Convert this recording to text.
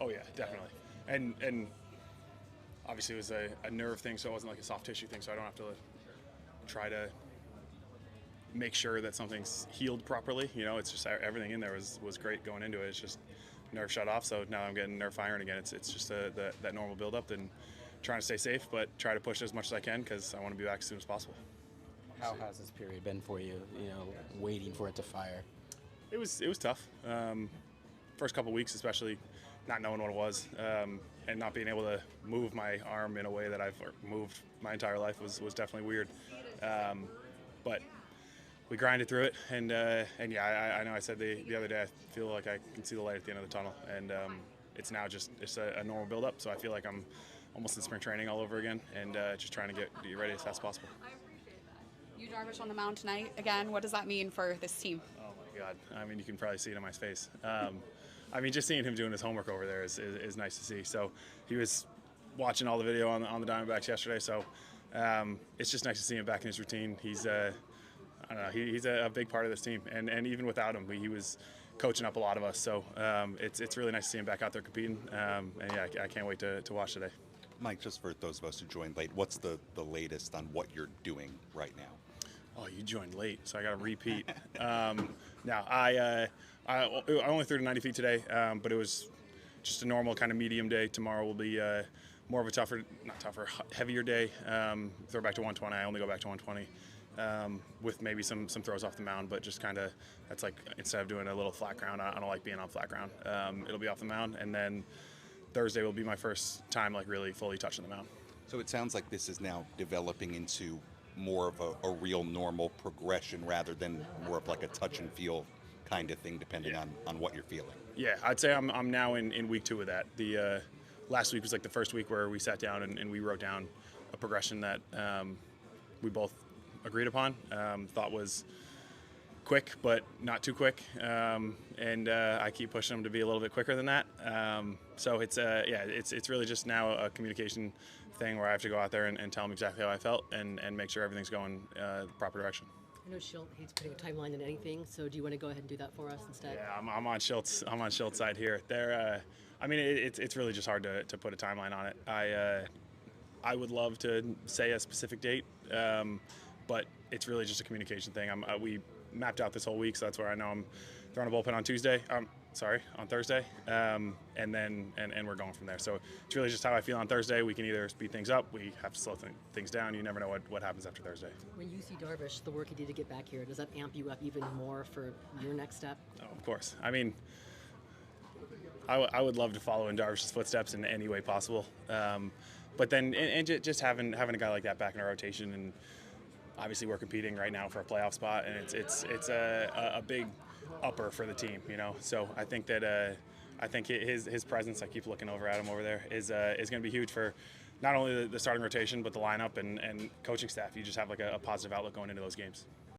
Oh yeah, definitely. And obviously it was a nerve thing, so it wasn't like a soft tissue thing, so I don't have to try to make sure that something's healed properly. It's just everything in there was great going into it. It's just nerve shut off, so now I'm getting nerve firing again. It's just that normal buildup and trying to stay safe, but try to push as much as I can because I want to be back as soon as possible. How has this period been for you? Waiting for it to fire. It was tough. First couple weeks, especially not knowing what it was, and not being able to move my arm in a way that I've moved my entire life was definitely weird. But we grinded through it, and yeah, I know I said the other day I feel like I can see the light at the end of the tunnel, and it's now just a normal build-up. So I feel like I'm almost in spring training all over again, and just trying to get ready as fast as possible. Yu Darvish on the mound tonight again. What does that mean for this team? Oh my God! I mean, you can probably see it on my face. I mean, just seeing him doing his homework over there is nice to see. So he was watching all the video on the Diamondbacks yesterday. So it's just nice to see him back in his routine. He's I don't know. He's a big part of this team, and even without him, he was coaching up a lot of us. So it's really nice to see him back out there competing. And yeah, I can't wait to watch today. Mike, just for those of us who joined late, what's the latest on what you're doing right now? Oh, you joined late, so I got to repeat. Now, I only threw to 90 feet today, but it was just a normal kind of medium day. Tomorrow will be more of a heavier day. Throw back to 120. I only go back to 120 with maybe some throws off the mound, but just kind of that's like instead of doing a little flat ground, I don't like being on flat ground. It'll be off the mound, and then Thursday will be my first time like really fully touching the mound. So it sounds like this is now developing into more of a real normal progression rather than more of like a touch and feel kind of thing, depending on what you're feeling. Yeah, I'd say I'm now in week 2 of that. The last week was like the first week where we sat down and we wrote down a progression that we both agreed upon, thought was quick but not too quick, and I keep pushing them to be a little bit quicker than that. So it's it's really just now a communication thing where I have to go out there and tell them exactly how I felt and make sure everything's going the proper direction. I know Schilt hates putting a timeline in anything, so do you want to go ahead and do that for us instead? Yeah, I'm on Schilt's side here. I mean, it's really just hard to put a timeline on it. I would love to say a specific date, but it's really just a communication thing. We mapped out this whole week, so that's where I know I'm throwing a bullpen on Thursday, and then we're going from there. So it's really just how I feel on Thursday. We can either speed things up, we have to slow things down. You never know what happens after Thursday. When you see Darvish, the work he did to get back here, does that amp you up even more for your next step? Oh, of course. I mean, I would love to follow in Darvish's footsteps in any way possible. But then just having a guy like that back in our rotation, and obviously we're competing right now for a playoff spot, and it's a big upper for the team, So I think that his presence, I keep looking over at him over there, is going to be huge for not only the starting rotation but the lineup and coaching staff. You just have like a positive outlook going into those games.